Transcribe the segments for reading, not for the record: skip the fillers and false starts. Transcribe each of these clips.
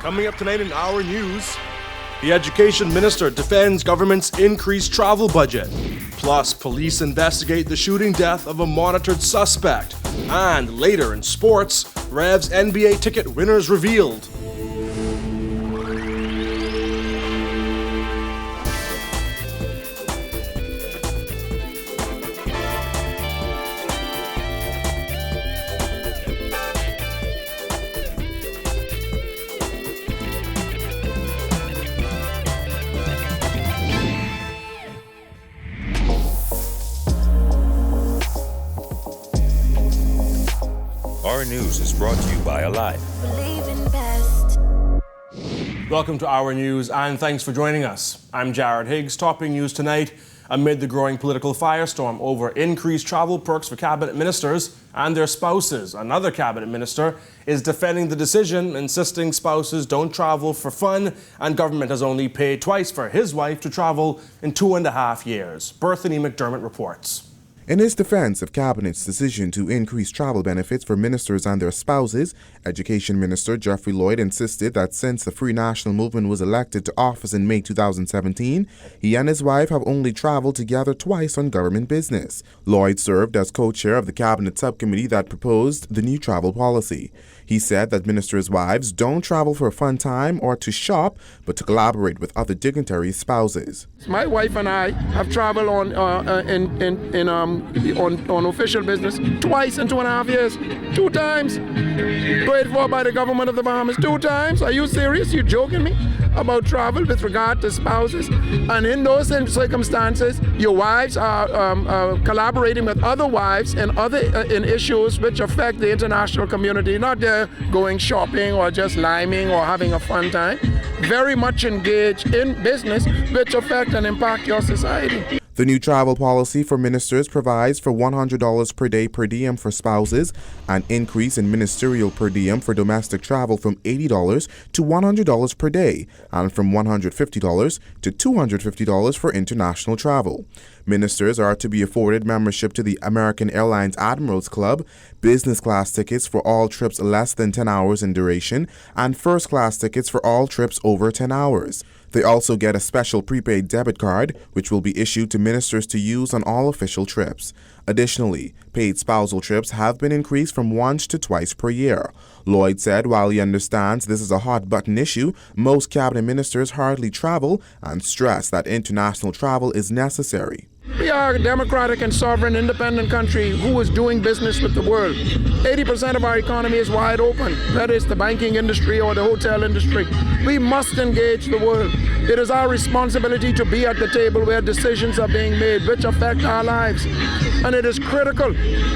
Coming up tonight in our news, the Education Minister defends government's increased travel budget. Plus, police investigate the shooting death of a monitored suspect. And later in sports, Rev's NBA ticket winners revealed. Our news is brought to you by Alive. Welcome to Our News, and thanks for joining us. I'm Jared Higgs, topping news tonight amid the growing political firestorm over increased travel perks for cabinet ministers and their spouses. Another cabinet minister is defending the decision, insisting spouses don't travel for fun, and government has only paid twice for his wife to travel in 2.5 years. Berthany McDermott reports. In his defense of Cabinet's decision to increase travel benefits for ministers and their spouses, Education Minister Geoffrey Lloyd insisted that since the Free National Movement was elected to office in May 2017, he and his wife have only traveled together twice on government business. Lloyd served as co-chair of the Cabinet subcommittee that proposed the new travel policy. He said that ministers' wives don't travel for a fun time or to shop, but to collaborate with other dignitaries' spouses. My wife and I have traveled on official business twice in 2.5 years. 2 times. Paid for by the government of the Bahamas 2 times. Are you serious? You joking me? About travel with regard to spouses? And in those circumstances, your wives are collaborating with other wives and in issues which affect the international community, not going shopping or just liming or having a fun time. Very much engaged in business which affect and impact your society. The new travel policy for ministers provides for $100 per day per diem for spouses, an increase in ministerial per diem for domestic travel from $80 to $100 per day, and from $150 to $250 for international travel. Ministers are to be afforded membership to the American Airlines Admirals Club, business class tickets for all trips less than 10 hours in duration, and first class tickets for all trips over 10 hours. They also get a special prepaid debit card, which will be issued to ministers to use on all official trips. Additionally, paid spousal trips have been increased from once to twice per year. Lloyd said while he understands this is a hot-button issue, most cabinet ministers hardly travel and stressed that international travel is necessary. We are a democratic and sovereign independent country who is doing business with the world. 80% of our economy is wide open. That is the banking industry or the hotel industry. We must engage the world. It is our responsibility to be at the table where decisions are being made which affect our lives. And it is critical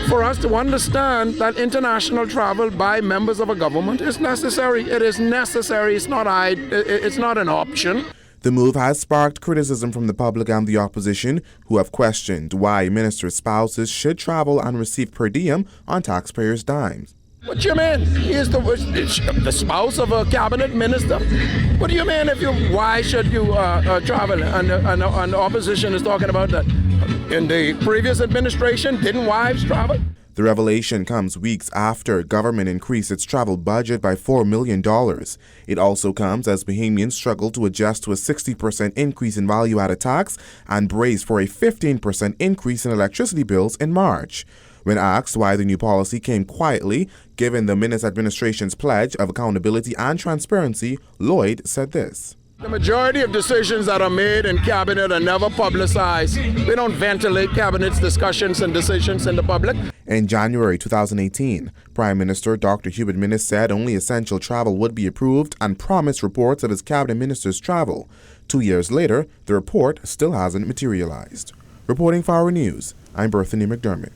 for us to understand that international travel by members of a government is necessary. It is necessary. It's not an option. The move has sparked criticism from the public and the opposition, who have questioned why ministers' spouses should travel and receive per diem on taxpayers' dimes. What do you mean? He is the spouse of a cabinet minister? What do you mean why should you travel? And the opposition is talking about that. In the previous administration, didn't wives travel? The revelation comes weeks after government increased its travel budget by $4 million. It also comes as Bahamians struggle to adjust to a 60% increase in value-added tax and brace for a 15% increase in electricity bills in March. When asked why the new policy came quietly, given the Minister administration's pledge of accountability and transparency, Lloyd said this. The majority of decisions that are made in cabinet are never publicized. They don't ventilate cabinet's discussions and decisions in the public. In January 2018, Prime Minister Dr. Hubert Minnis said only essential travel would be approved and promised reports of his cabinet minister's travel. 2 years later, the report still hasn't materialized. Reporting for Our News, I'm Berthany McDermott.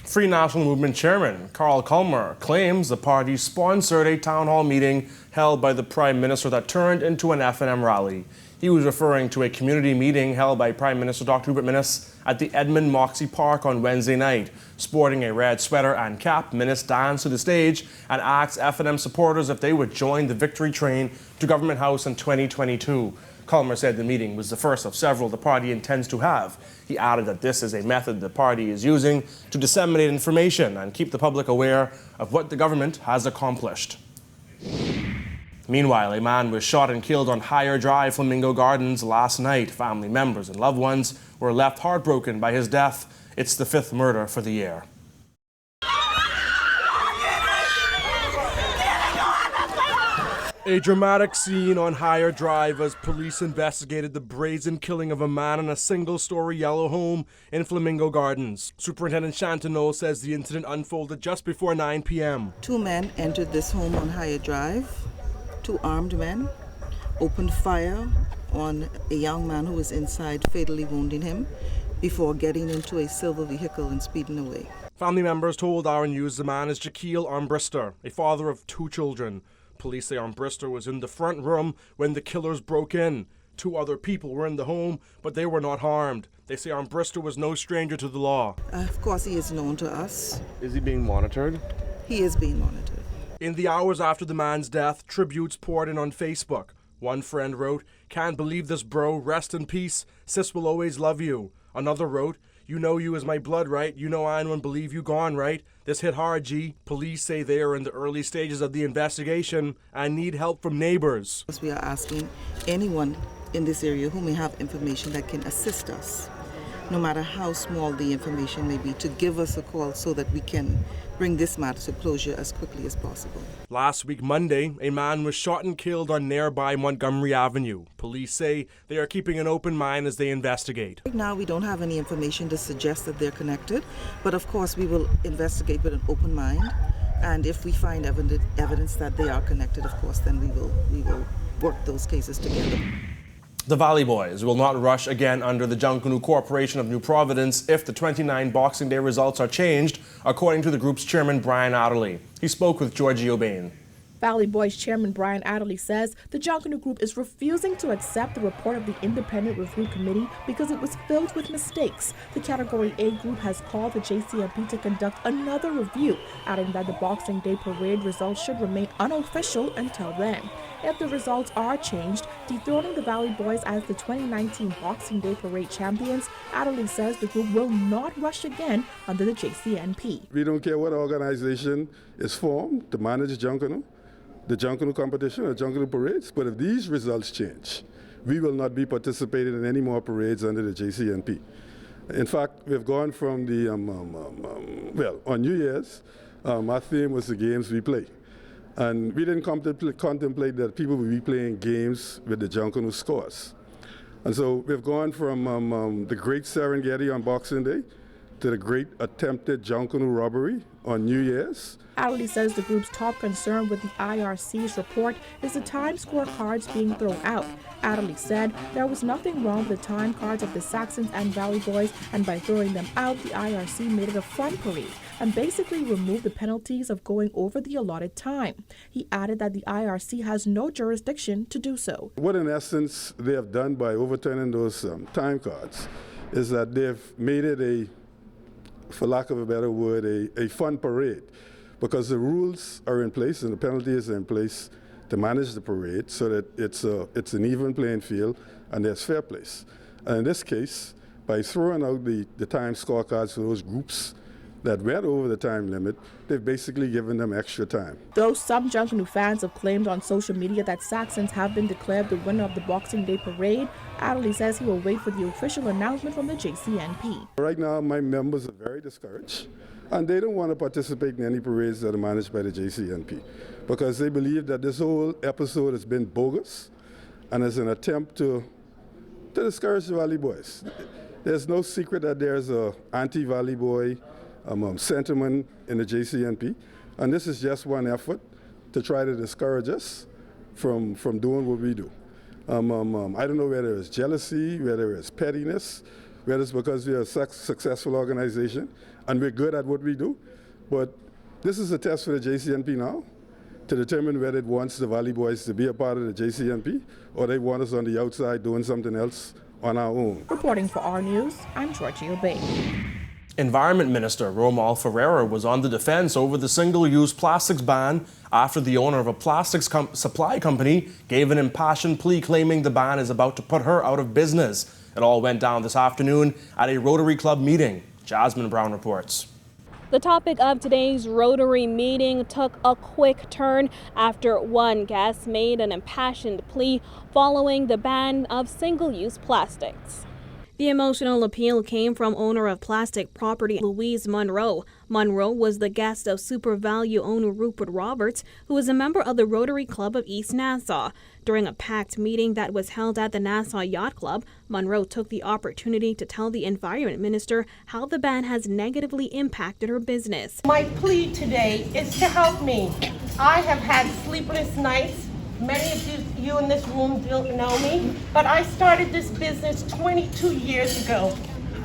Free National Movement Chairman Karl claims the party sponsored a town hall meeting held by the Prime Minister that turned into an F&M rally. He was referring to a community meeting held by Prime Minister Dr. Hubert Minnis at the Edmund Moxie Park on Wednesday night. Sporting a red sweater and cap, Minnis danced to the stage and asked F&M supporters if they would join the victory train to Government House in 2022. Culmer said the meeting was the first of several the party intends to have. He added that this is a method the party is using to disseminate information and keep the public aware of what the government has accomplished. Meanwhile, a man was shot and killed on Higher Drive, Flamingo Gardens last night. Family members and loved ones were left heartbroken by his death. It's the 5th murder for the year. A dramatic scene on Higher Drive as police investigated the brazen killing of a man in a single-story yellow home in Flamingo Gardens. Superintendent Chantineau says the incident unfolded just before 9 p.m. 2 men entered this home on Higher Drive. 2 armed men opened fire on a young man who was inside, fatally wounding him before getting into a silver vehicle and speeding away. Family members told our news the man is Jaquil Armbrister, a father of 2 children. Police say Armbrister was in the front room when the killers broke in. 2 other people were in the home, but they were not harmed. They say Armbrister was no stranger to the law. Of course, he is known to us. Is he being monitored? He is being monitored. In the hours after the man's death, tributes poured in on Facebook. One friend wrote, "Can't believe this, bro. Rest in peace. Sis will always love you." Another wrote, "You know you is my blood, right? You know I don't believe you gone, right? This hit hard, G. Police say they are in the early stages of the investigation and need help from neighbors." We are asking anyone in this area who may have information that can assist us, no matter how small the information may be, to give us a call so that we can bring this matter to closure as quickly as possible. Last week, Monday, a man was shot and killed on nearby Montgomery Avenue. Police say they are keeping an open mind as they investigate. Right now, we don't have any information to suggest that they're connected, but of course we will investigate with an open mind, and if we find evidence that they are connected, of course, then we will work those cases together. The Valley Boys will not rush again under the Junkanoo Corporation of New Providence if the 29 Boxing Day results are changed, according to the group's chairman, Brian Adderley. He spoke with Georgie O'Bain. Valley Boys chairman Brian Adderley says the Junkanoo Group is refusing to accept the report of the Independent Review Committee because it was filled with mistakes. The Category A group has called the JCMP to conduct another review, adding that the Boxing Day parade results should remain unofficial until then. If the results are changed, dethroning the Valley Boys as the 2019 Boxing Day Parade champions, Adderley says the group will not rush again under the JCNP. We don't care what organization is formed to manage Junkanoo, the Junkanoo competition or Junkanoo parades, but if these results change, we will not be participating in any more parades under the JCNP. In fact, we've gone from the, on New Year's, our theme was the games we play. And we didn't contemplate that people would be playing games with the Junkanoo scores. And so we've gone from the Great Serengeti on Boxing Day to the great attempted Junkanoo robbery on New Year's. Adderley says the group's top concern with the IRC's report is the time scorecards being thrown out. Adderley said there was nothing wrong with the time cards of the Saxons and Valley Boys, and by throwing them out, the IRC made it a fun parade and basically removed the penalties of going over the allotted time. He added that the IRC has no jurisdiction to do so. What in essence they have done by overturning those time cards is that they've made it for lack of a better word, a fun parade, because the rules are in place and the penalties are in place to manage the parade so that it's an even playing field and there's fair play. And in this case, by throwing out the time scorecards for those groups that went over the time limit, they've basically given them extra time. Though some Junkanoo fans have claimed on social media that Saxons have been declared the winner of the Boxing Day parade, Adderley says he will wait for the official announcement from the JCNP. Right now, my members are very discouraged, and they don't want to participate in any parades that are managed by the JCNP because they believe that this whole episode has been bogus and is an attempt to discourage the Valley Boys. There's no secret that there's an anti-Valley Boy sentiment in the JCNP, and this is just one effort to try to discourage us from doing what we do. I don't know whether it's jealousy, whether it's pettiness, whether it's because we're a successful organization and we're good at what we do, but this is a test for the JCNP now to determine whether it wants the Valley Boys to be a part of the JCNP or they want us on the outside doing something else on our own. Reporting for our News, I'm Georgie O'Bain. Environment Minister Romal Ferreira was on the defense over the single-use plastics ban after the owner of a plastics supply company gave an impassioned plea claiming the ban is about to put her out of business. It all went down this afternoon at a Rotary Club meeting. Jasmine Brown reports. The topic of today's Rotary meeting took a quick turn after one guest made an impassioned plea following the ban of single-use plastics. The emotional appeal came from owner of plastic property Louise Monroe. Monroe was the guest of Super Value owner Rupert Roberts, who is a member of the Rotary Club of East Nassau. During a packed meeting that was held at the Nassau Yacht Club, Monroe took the opportunity to tell the Environment Minister how the ban has negatively impacted her business. My plea today is to help me. I have had sleepless nights. Many of you in this room don't know me, but I started this business 22 years ago.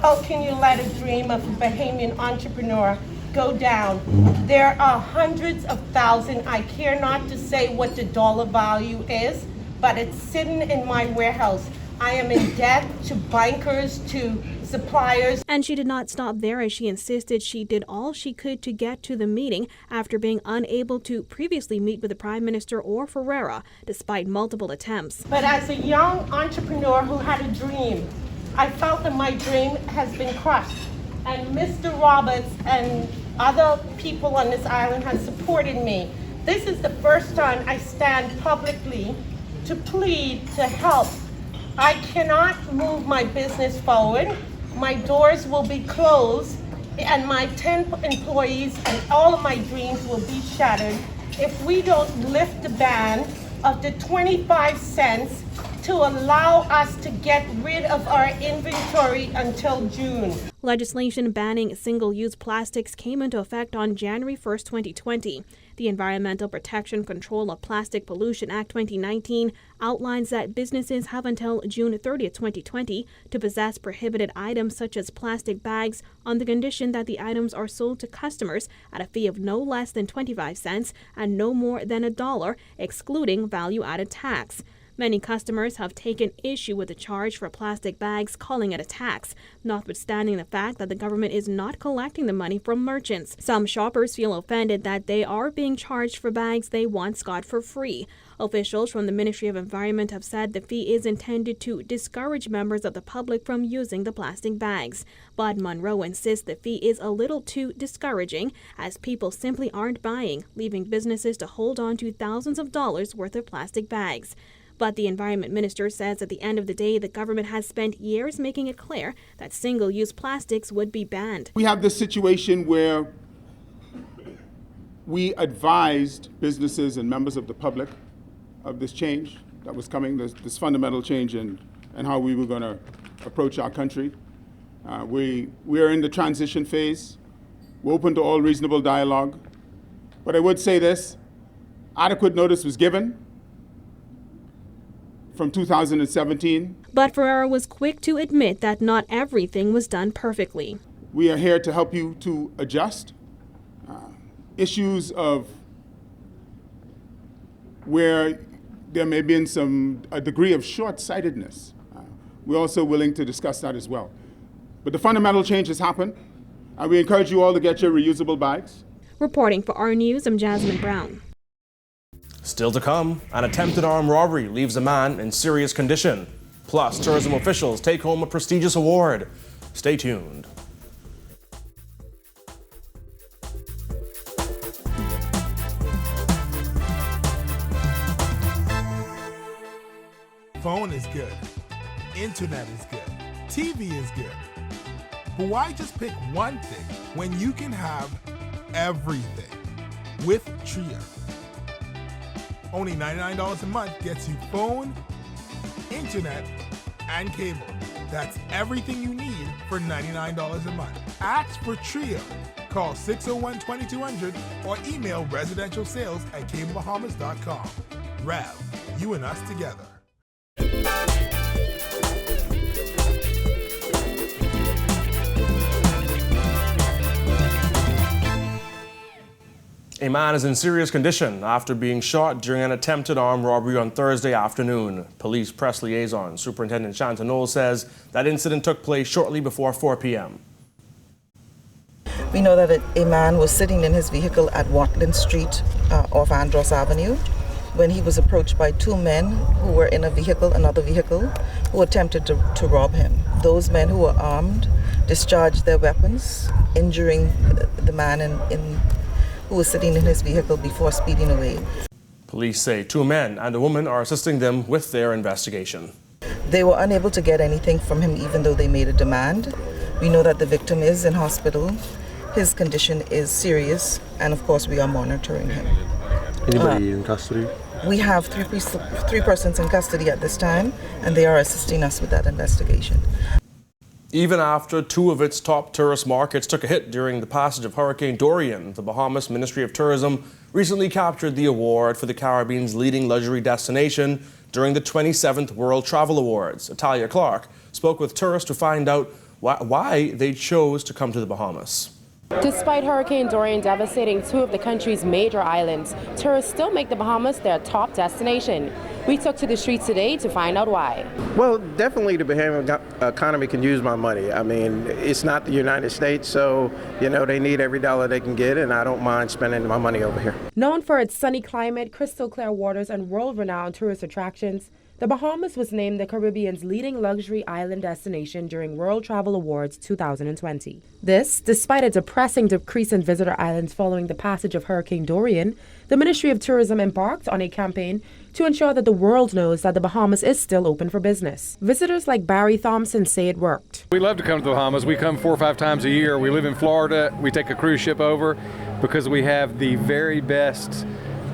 How can you let a dream of a Bahamian entrepreneur go down? There are hundreds of thousands. I care not to say what the dollar value is, but it's sitting in my warehouse. I am in debt to bankers, to suppliers. And she did not stop there, as she insisted she did all she could to get to the meeting after being unable to previously meet with the Prime Minister or Ferreira, despite multiple attempts. But as a young entrepreneur who had a dream, I felt that my dream has been crushed. And Mr. Roberts and other people on this island have supported me. This is the first time I stand publicly to plead to help. I cannot move my business forward. My doors will be closed and my 10 employees and all of my dreams will be shattered if we don't lift the ban of the 25 cents to allow us to get rid of our inventory until June. Legislation banning single-use plastics came into effect on January 1st, 2020. The Environmental Protection Control of Plastic Pollution Act 2019 outlines that businesses have until June 30th, 2020 to possess prohibited items such as plastic bags on the condition that the items are sold to customers at a fee of no less than 25 cents and no more than $1, excluding value-added tax. Many customers have taken issue with the charge for plastic bags, calling it a tax, notwithstanding the fact that the government is not collecting the money from merchants. Some shoppers feel offended that they are being charged for bags they once got for free. Officials from the Ministry of Environment have said the fee is intended to discourage members of the public from using the plastic bags. But Monroe insists the fee is a little too discouraging, as people simply aren't buying, leaving businesses to hold on to thousands of dollars worth of plastic bags. But the Environment Minister says at the end of the day, the government has spent years making it clear that single-use plastics would be banned. We have this situation where we advised businesses and members of the public of this change that was coming, this fundamental change in how we were going to approach our country. We are in the transition phase. We're open to all reasonable dialogue. But I would say this, adequate notice was given from 2017. But Ferreira was quick to admit that not everything was done perfectly. We are here to help you to adjust. Issues of where there may be a degree of short-sightedness. We're also willing to discuss that as well. But the fundamental change has happened. We encourage you all to get your reusable bags. Reporting for our News, I'm Jasmine Brown. Still to come, an attempted armed robbery leaves a man in serious condition. Plus, tourism officials take home a prestigious award. Stay tuned. Phone is good. Internet is good. TV is good. But why just pick one thing when you can have everything with Trio? Only $99 a month gets you phone, internet, and cable. That's everything you need for $99 a month. Ask for Trio. Call 601-2200 or email residentialsales@cablebahamas.com. Rev, you and us together. A man is in serious condition after being shot during an attempted armed robbery on Thursday afternoon. Police press liaison Superintendent Chantanol says that incident took place shortly before 4 p.m. We know that a man was sitting in his vehicle at Watling Street off Andros Avenue when he was approached by two men who were in another vehicle, who attempted to rob him. Those men who were armed discharged their weapons, injuring the man who was sitting in his vehicle before speeding away. Police say 2 men and a woman are assisting them with their investigation. They were unable to get anything from him even though they made a demand. We know that the victim is in hospital. His condition is serious, and of course we are monitoring him. Anybody in custody? We have three persons in custody at this time, and they are assisting us with that investigation. Even after 2 of its top tourist markets took a hit during the passage of Hurricane Dorian, the Bahamas Ministry of Tourism recently captured the award for the Caribbean's leading luxury destination during the 27th World Travel Awards. Italia Clark spoke with tourists to find out why they chose to come to the Bahamas. Despite Hurricane Dorian devastating 2 of the country's major islands, tourists still make the Bahamas their top destination. We took to the streets today to find out why. Well, definitely the Bahamian economy can use my money. I mean, it's not the United States, so, they need every dollar they can get, and I don't mind spending my money over here. Known for its sunny climate, crystal clear waters, and world-renowned tourist attractions, the Bahamas was named the Caribbean's leading luxury island destination during World Travel Awards 2020. This, despite a depressing decrease in visitor islands following the passage of Hurricane Dorian, the Ministry of Tourism embarked on a campaign to ensure that the world knows that the Bahamas is still open for business. Visitors like Barry Thompson say it worked. We love to come to the Bahamas. We come 4 or 5 times a year. We live in Florida. We take a cruise ship over because we have the very best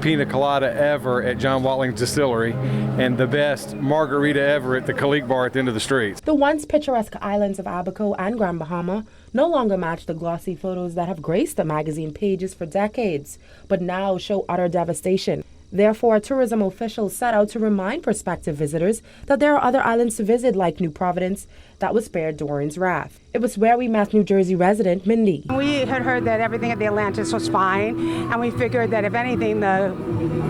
pina colada ever at John Watling's Distillery and the best margarita ever at the Calique Bar at the end of the street. The once picturesque islands of Abaco and Grand Bahama no longer match the glossy photos that have graced the magazine pages for decades, but now show utter devastation. Therefore, tourism officials set out to remind prospective visitors that there are other islands to visit like New Providence that was spared Dorian's wrath. It was where we met New Jersey resident Mindy. We had heard that everything at the Atlantis was fine, and we figured that if anything, the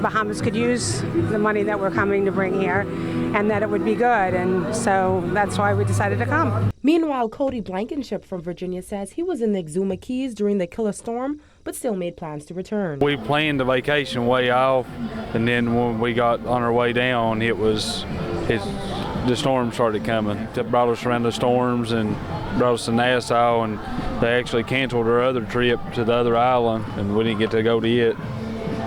Bahamas could use the money that we're coming to bring here, and that it would be good, and so that's why we decided to come. Meanwhile, Cody Blankenship from Virginia says he was in the Exuma Keys during the killer storm, but still made plans to return. We planned the vacation way off, and then when we got on our way down, the storm started coming. It brought us around the storms and brought us to Nassau, and they actually canceled our other trip to the other island, and we didn't get to go to it.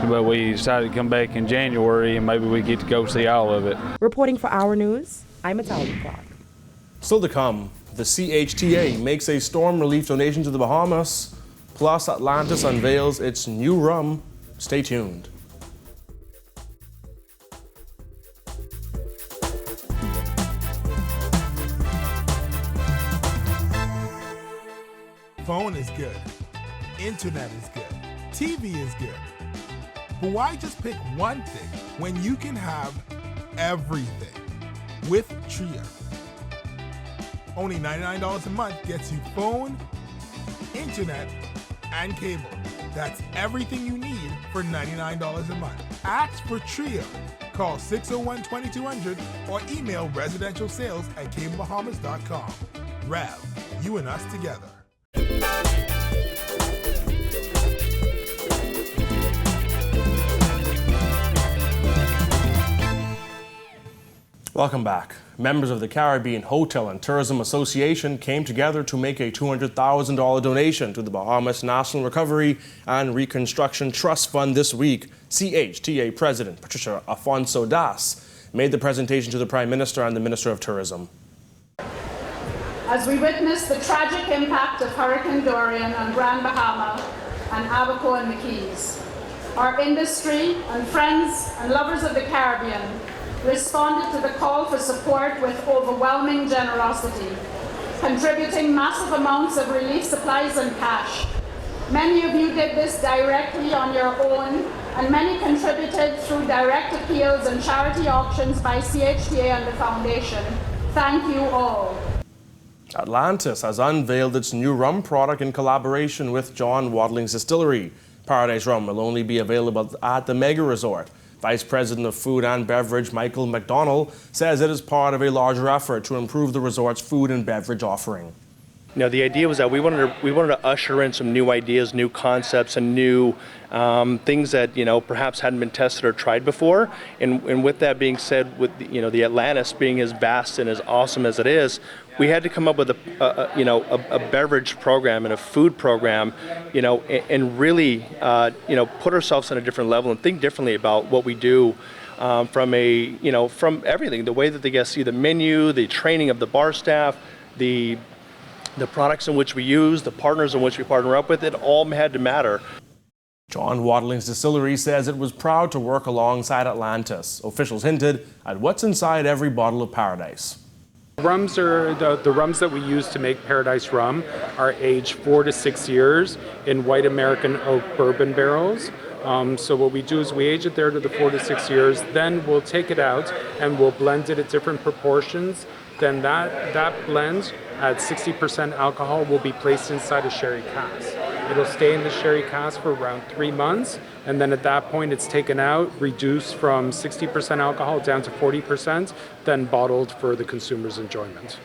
But we decided to come back in January, and maybe we get to go see all of it. Reporting for Our News, I'm Italia Clark. Still to come, the CHTA makes a storm relief donation to the Bahamas, plus Atlantis unveils its new rum. Stay tuned. Phone is good. Internet is good. TV is good. But why just pick one thing when you can have everything with Tria? Only $99 a month gets you phone, internet, and cable. That's everything you need for $99 a month. Ask for Tria. Call 601-2200 or email residentialsales@cablebahamas.com. Rev, you and us together. Welcome back. Members of the Caribbean Hotel and Tourism Association came together to make a $200,000 donation to the Bahamas National Recovery and Reconstruction Trust Fund this week. CHTA President Patricia Afonso Das made the presentation to the Prime Minister and the Minister of Tourism. As we witness the tragic impact of Hurricane Dorian on Grand Bahama and Abaco and the Keys, our industry and friends and lovers of the Caribbean responded to the call for support with overwhelming generosity, contributing massive amounts of relief supplies and cash. Many of you did this directly on your own, and many contributed through direct appeals and charity auctions by CHTA and the Foundation. Thank you all. Atlantis has unveiled its new rum product in collaboration with John Watling's Distillery. Paradise Rum will only be available at the Mega Resort. Vice President of Food and Beverage Michael McDonnell says it is part of a larger effort to improve the resort's food and beverage offering. the idea was that we wanted to usher in some new ideas, new concepts, and new things that perhaps hadn't been tested or tried before. And with that being said, with the Atlantis being as vast and as awesome as it is, we had to come up with a beverage program and a food program, and really put ourselves on a different level and think differently about what we do. From everything, the way that the guests see the menu, the training of the bar staff, the products in which we use, the partners in which we partner up with, it all had to matter. John Wattling's distillery says it was proud to work alongside Atlantis. Officials hinted at what's inside every bottle of Paradise. Rums are the rums that we use to make Paradise rum are aged 4 to 6 years in white American oak bourbon barrels. So what we do is we age it there to the 4 to 6 years, then we'll take it out and we'll blend it at different proportions. Then that blend at 60% alcohol will be placed inside a sherry cask. It'll stay in the sherry cask for around 3 months, and then at that point it's taken out, reduced from 60% alcohol down to 40%, then bottled for the consumer's enjoyment.